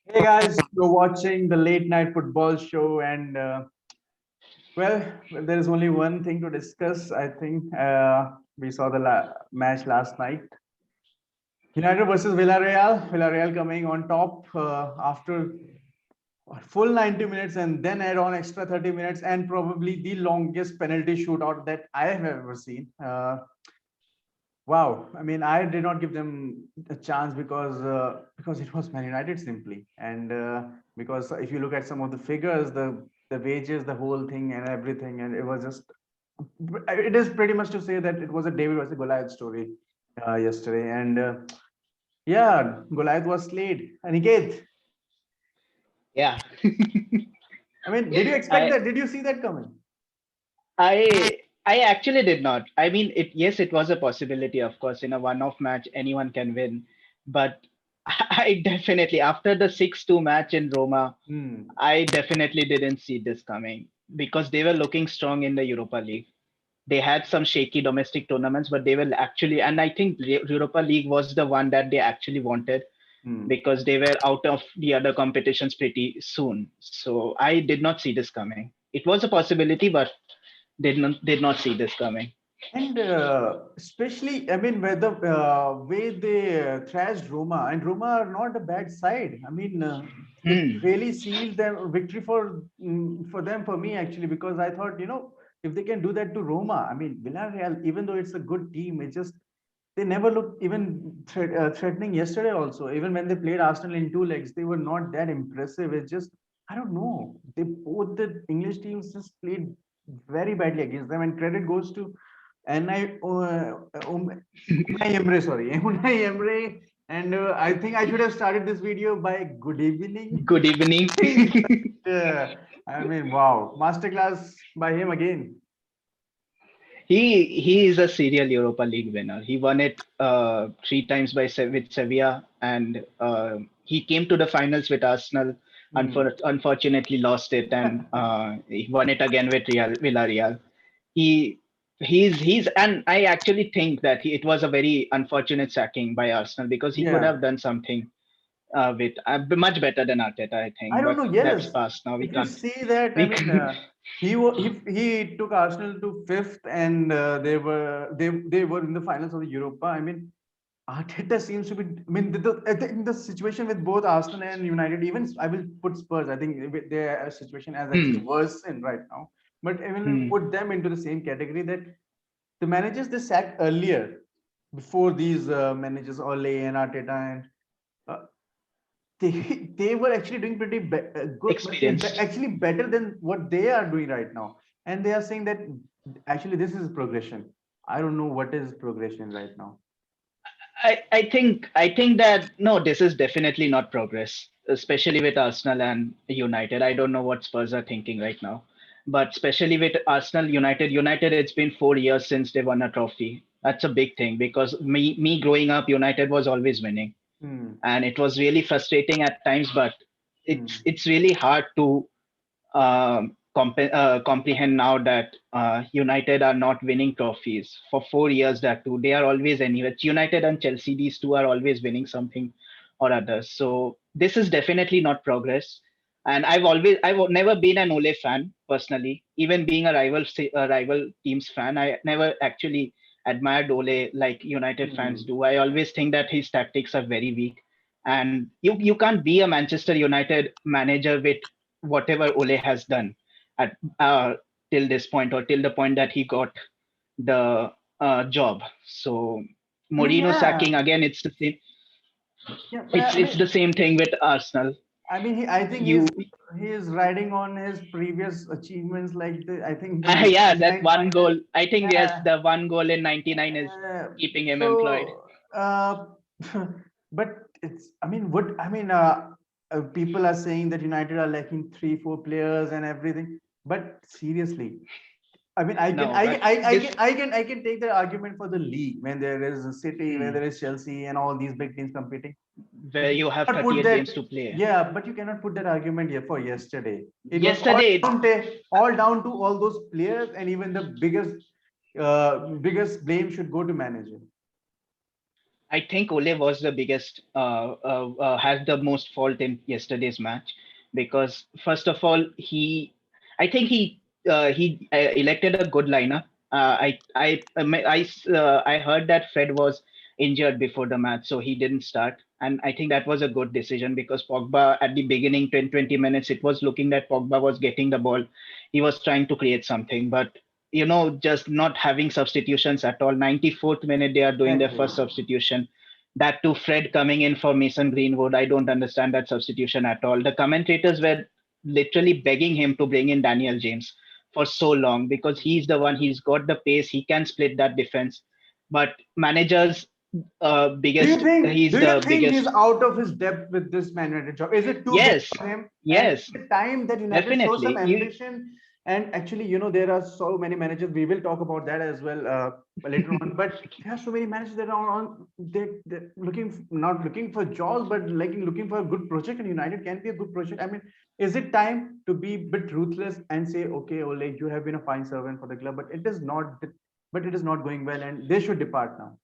Hey guys, you're watching the late night football show, and there is only one thing to discuss. I think we saw the match last night. United versus Villareal. Villareal coming on top after a full 90 minutes and then add on extra 30 minutes and probably the longest penalty shootout that I have ever seen. Wow, I mean, I did not give them a chance because it was Man United simply, and because if you look at some of the figures, the wages, the whole thing, and everything, and it was just it is pretty much to say that it was a David versus Goliath story yesterday, and yeah, Goliath was slayed. Aniket, Yeah, I mean, did you expect I that? Did you see that coming? I actually did not. I mean, yes, it was a possibility, of course. In a one-off match, anyone can win. But I definitely, after the 6-2 match in Roma, Hmm. I definitely didn't see this coming because they were looking strong in the Europa League. They had some shaky domestic tournaments, but they were actually, and I think Europa League was the one that they actually wanted Hmm. because they were out of the other competitions pretty soon. So I did not see this coming. It was a possibility, but did not see this coming. And especially, I mean, where the way they thrashed Roma, and Roma are not a bad side. I mean, it Hmm. really sealed them victory for them, for me actually, because I thought, if they can do that to Roma, I mean, Villarreal, even though it's a good team, it just they never looked even threatening yesterday. Also, even when they played Arsenal in two legs, they were not that impressive. It's just I don't know. They both the English teams just played very badly against them, and credit goes to and Unai Emre, sorry, Unai Emre. And I think I should have started this video by good evening. Good evening. I mean, wow, masterclass by him again. He is a serial Europa League winner. He won it three times with Sevilla, and he came to the finals with Arsenal. Hmm. Unfortunately, lost it, and he won it again with Villarreal. He he's and I actually think that it was a very unfortunate sacking by Arsenal because he could Yeah, have done something with much better than Arteta, I I think. don't But know. that's Yes, past now. We if you can't. see that, I We mean, can, he took Arsenal to fifth, and they were in the finals of the Europa. I mean, Arteta seems to be. I mean, I think the situation with both Arsenal and United, even I will put Spurs. I think their situation is actually hmm, worse in right now. But I will hmm. put them into the same category that the managers they sacked earlier, before these managers Ole and Arteta, and uh, they they were actually doing pretty good, Experienced. actually better than what they are doing right now. And they are saying that actually this is progression. I don't know what is progression right now. I think that no, this is definitely not progress, especially with Arsenal and United. I don't know what Spurs are thinking right now, but especially with Arsenal, United, it's been 4 years since they won a trophy. That's a big thing because me growing up, United was always winning, Hmm. and it was really frustrating at times. But Hmm. it's really hard to comprehend now that United are not winning trophies for 4 years. That too, they are always anywhere. United and Chelsea, these two are always winning something or other. So this is definitely not progress. And I've never been an Ole fan personally. Even being a rival team's fan, I never actually admired Ole like United fans Hmm. do. I always think that his tactics are very weak, and you can't be a Manchester United manager with whatever Ole has done at till this point or till the point that he got the job. So I mean, Mourinho yeah, sacking again, it's the same. yeah. It's I it's mean, the same thing with Arsenal. I think You he is riding on his previous achievements, like I think the yeah, that 99 one final. goal. I think yes, Yeah. the one goal in '99 is keeping him employed. So, but it's, I mean, people are saying that United are lacking three, four players and everything. But seriously, I mean, No, but this I can take the argument for the league when there is a City, where hmm, there is Chelsea and all these big teams competing. where you have But put 38 that, games to play. yeah, but you cannot put that argument here for yesterday. It was Yesterday, all down to all those players, and even the biggest blame should go to manager. I think Ole was the biggest, has the most fault in yesterday's match because first of all, I think he elected a good lineup. I heard that Fred was injured before the match, so he didn't start, and I think that was a good decision because Pogba at the beginning 20 minutes, it was looking that Pogba was getting the ball, he was trying to create something, but just not having substitutions at all. 94th minute, they are doing their Exactly. first substitution. That too, Fred coming in for Mason Greenwood. I don't understand that substitution at all. The commentators were literally begging him to bring in Daniel James for so long because he's the one, he's got the pace, he can split that defense. But managers, he's Do you the think he's biggest. out of his depth with this Man United job? Is it too big Yes, for him? And yes, is it time that United show some definitely. ambition? And actually, there are so many managers. We will talk about that as well later on. But there are so many managers that are on. They're not looking for jobs, but like looking for a good project. And United can be a good project. I mean, is it time to be a bit ruthless and say, okay, Ole, you have been a fine servant for the club, but it is not. But it is not going well, and they should depart now.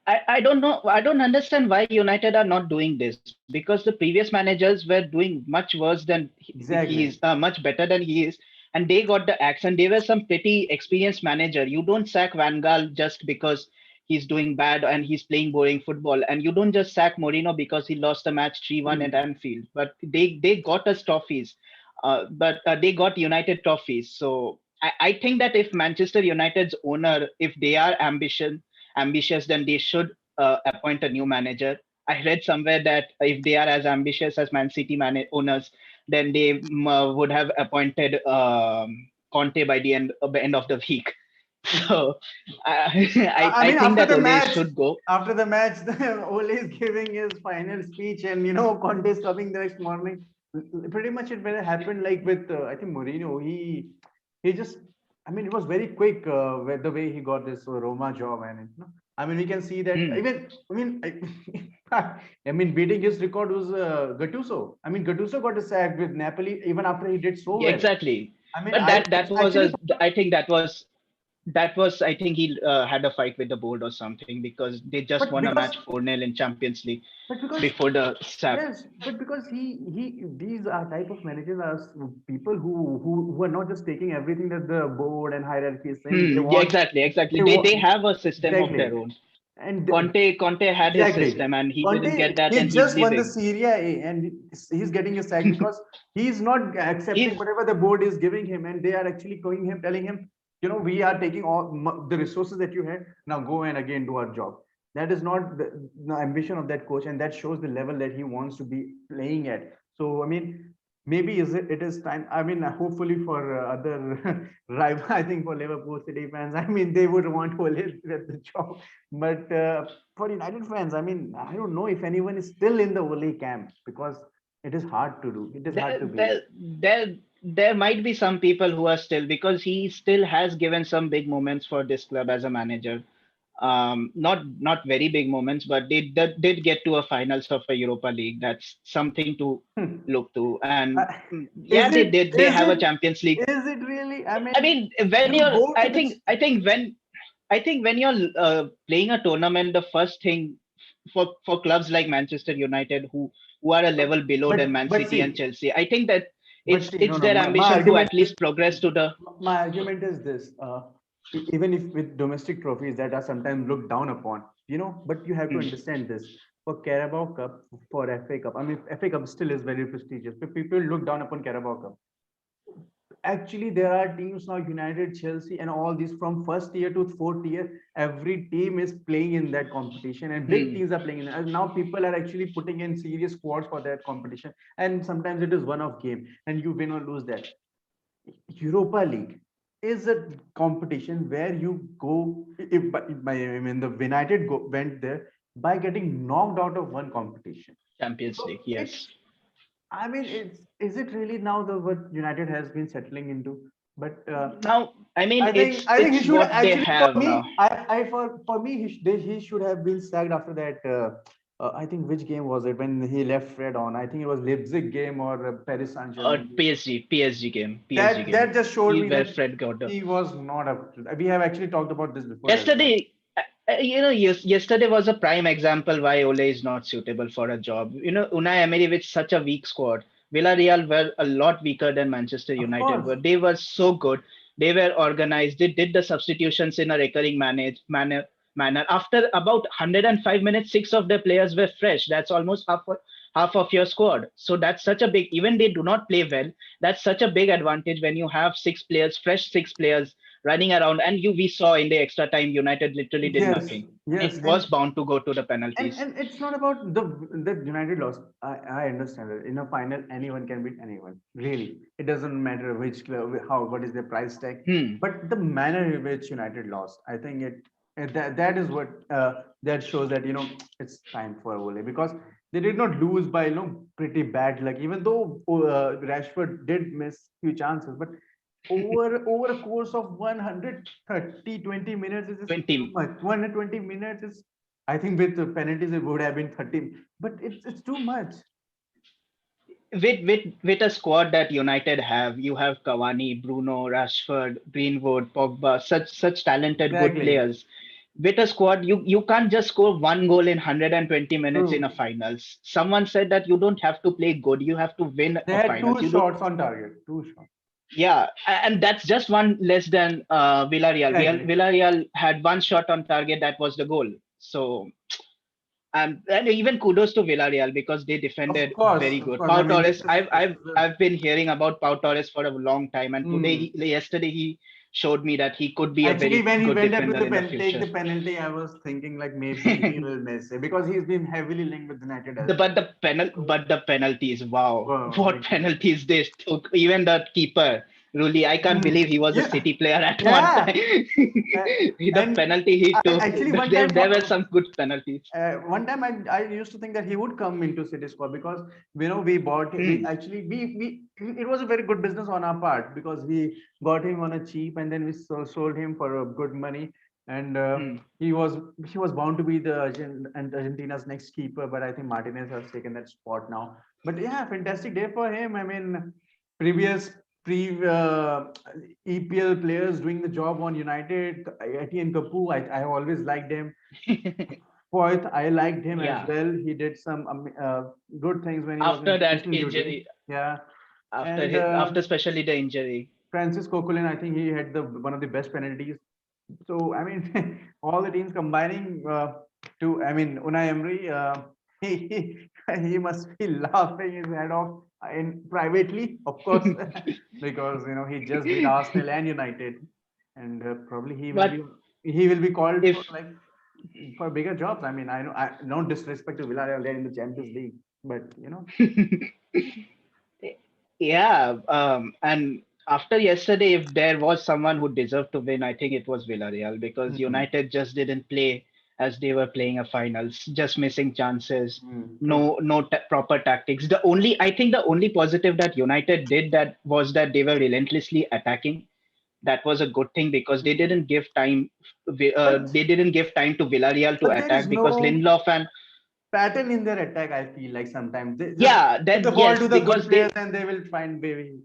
I don't know. I don't understand why United are not doing this because the previous managers were doing much worse than he is, Exactly. much better than he is, and they got the axe. And they were some pretty experienced manager. You don't sack Van Gaal just because he's doing bad and he's playing boring football, and you don't just sack Mourinho because he lost the match 3-1 at Anfield. But they got us trophies, but they got United trophies. So I think that if Manchester United's owner, if they are ambitious, then they should appoint a new manager. I read somewhere that if they are as ambitious as Man City owners, then they would have appointed Conte by the end of the week. So I I mean, think that Ole should go. after the match, Ole is giving his final speech, and Conte is coming the next morning. Pretty much, it when it happened like with I think Mourinho. He just, I mean, it was very quick with the way he got this Roma job, and I mean, we can see that Hmm. even. I mean, I mean, beating his record was Gattuso. I mean, Gattuso got a sack with Napoli even after he did so Yeah, well. exactly. I mean, But I that was actually a I think that was I think he had a fight with the board or something because they just but won a because match 4-0 in Champions League but because before the sack. yes, but because he these are type of managers are people who are not just taking everything that the board and hierarchy is saying. They Yeah, want exactly. they They want have a system of exactly their own. and Conte had his exactly. system and he didn't Conte, get that he and he's just won the leaving. Serie A and he's getting a sack because he's not accepting He's whatever the board is giving him, and they are actually going him, telling him, we are taking all the resources that you had. Now go and again do our job. That is not the ambition of that coach, and that shows the level that he wants to be playing at. So I mean, maybe it is time. I mean, hopefully for other rival, I think for Liverpool City fans, I mean, they would want Ole at the job, but. For United fans, I mean, I don't know if anyone is still in the Ole camp because it is hard to do. It is hard there, to be. there, there might be some people who are still because he still has given some big moments for this club as a manager. Not very big moments, but they did get to a finals of a Europa League. That's something to Hmm. look to. And Uh, yeah, they did. They is have a it Champions League. really? I I mean, mean, when you you're, go to the I think when you're playing a tournament, the first thing for clubs like Manchester United, who are a level below than Man but City and see, Chelsea, I think that but it's see, no, it's no. their My ambition to argument at is least progress to the. my argument is this. Even if with domestic trophies that are sometimes looked down upon, but you have to Hmm, understand this. For Carabao Cup, for FA Cup, I mean, FA Cup still is very prestigious. But people look down upon Carabao Cup. Actually, there are teams now, United, Chelsea, and all these from first tier to fourth tier. Every team is playing in that competition, and big hmm. teams are playing in it. And now people are actually putting in serious squads for that competition. And sometimes it is one-off game, and you win or lose that. Europa League is a competition where you go. If I mean, the United went there by getting knocked out of one competition. Champions So League, yes. it's I mean, is it really now the what United has been settling into? But Now, I mean, I think he it's should what they actually for have now. me for me he should have been sacked after that. I think which game was it when he left Fred on? I think it was Leipzig game or Paris Saint Germain game. PSG That game. that just showed me Where that Fred got the he was not up. We have actually talked about this before as well. yesterday. Yesterday was a prime example why Ole is not suitable for a job. Unai Emery with such a weak squad. Villarreal were a lot weaker than Manchester Of United course. were. They were so good. They were organized. They did the substitutions in a recurring manner. After about 105 minutes, six of their players were fresh. That's almost half of your squad. So that's such a big. Even they do not play well. That's such a big advantage when you have six players, fresh six players running around. And we saw in the extra time, United literally did Yes, nothing. yes, It was bound to go to the penalties. and it's not about the United lost. I understand that in a final anyone can beat anyone. Really, it doesn't matter which club, how, what is their price tag. Hmm. But the manner in which United lost, I think that is what that shows that it's time for Ole, because they did not lose by pretty bad luck. Even though Rashford did miss few chances, but over a course of 130-20 minutes is just too 20. much. 120 minutes is, I think with the penalties it would have been 30, but it's too much. With a squad that United have, you have Cavani, Bruno, Rashford, Greenwood, Pogba, such talented good Exactly. players. With a squad, you can't just score one goal in 120 minutes in a True. finals. Someone said that you don't have to play good, you have to win They a had two finals. You don't. shots on target. Two shots. Yeah, and that's just one less than Villarreal. Exactly. Villarreal had one shot on target, that was the goal. So, and even kudos to Villarreal because they defended very Of good. course. I Pau mean, Torres, I've been hearing about Pau Torres for a long time, and hmm. yesterday he showed me that he could be a Actually, very when he good went up to defender in the take future. the penalty, I was thinking like maybe he will miss it because he's been heavily linked with United as But the penalties, wow, well. what penalties they took! Even the keeper, Rulli, I can't Hmm. believe he was a Yeah, City player at one time. yeah. Uh, The and penalty he took, actually, there were some good penalties. one time I used to think that he would come into City squad because we bought we Hmm, actually we it was a very good business on our part because we got him on a cheap and then we sold him for a good money, and hmm. he was bound to be the Argentina's next keeper, but I think Martinez has taken that spot now. But yeah, fantastic day for him. I mean, previous pre EPL players doing the job on United, Etienne Capoue, I have always liked him. Fourth, I liked him as Yeah, well. He did some good things when he was after in that finishing duty. injury, Yeah, after and after especially the injury. Francis Coquelin, I think he had the one of the best penalties. So I mean, all the teams combining to, I mean, Unai Emery, he must be laughing his head off in privately, of course, because he just beat Arsenal and United, and probably But he will be called for if like for bigger jobs. I mean, I know I no disrespect to Villarreal, they're in the Champions League, but Yeah, and after yesterday, if there was someone who deserved to win, I think it was Villarreal because hmm, United just didn't play as they were playing a finals, just missing chances, true. no proper tactics. I think the only positive that United did that was that they were relentlessly attacking. That was a good thing because they Hmm. didn't give time. But They didn't give time to Villarreal to there is attack because no Lindelof and pattern in their attack. I feel like sometimes they just yeah, give the that ball yes, to the good because players and they will find baby.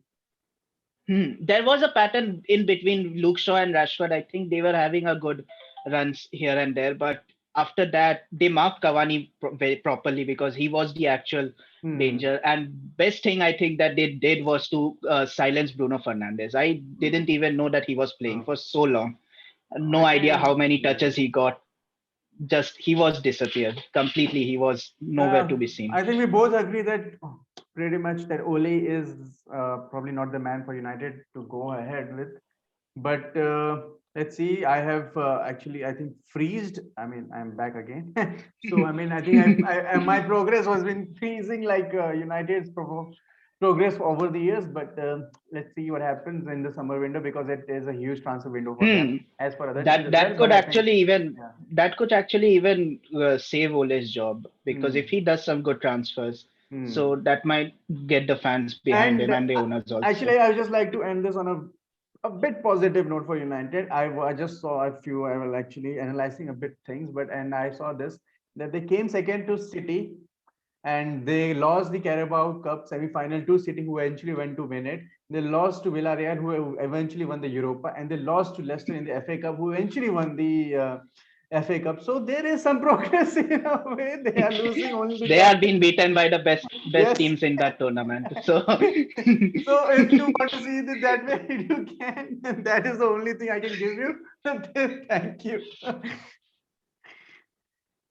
There was a pattern in between Luke Shaw and Rashford. I think they were having a good runs here and there, but after that they marked Cavani very properly because he was the actual Hmm. danger. And best thing I think that they did was to silence Bruno Fernandes. I didn't even know that he was playing Oh, for so long. No idea I how many yes. touches he got. Just he was disappeared completely. He was nowhere to Uh, be seen. I think we both agree that pretty much that Ole is probably not the man for United to go ahead with. But let's see. I have actually, I think, freezed. I mean, I'm back again. So I mean, I think my progress was been freezing like United's progress over the years. But let's see what happens in the summer window because it is a huge transfer window for them Hmm. as for other teams That as well. that But could I think, actually even yeah. save Ole's job because if Hmm. he does some good transfers, Hmm. so that might get the fans behind him And and the owners also. actually, I would just like to end this on a bit positive note for United. I just saw a few. I was actually analyzing a bit things, but and I saw this that they came second to City and they lost the Carabao Cup semi-final to City, who eventually went to win it. They lost to Villareal, who eventually won the Europa, and they lost to Leicester in the FA Cup, who eventually won the FA Cup. So there is some progress in a way. They are losing only to They are Chelsea. being beaten by the best Yes. teams in that tournament. So So if you want to see it that way, you can. And that is the only thing I can give you. Thank you.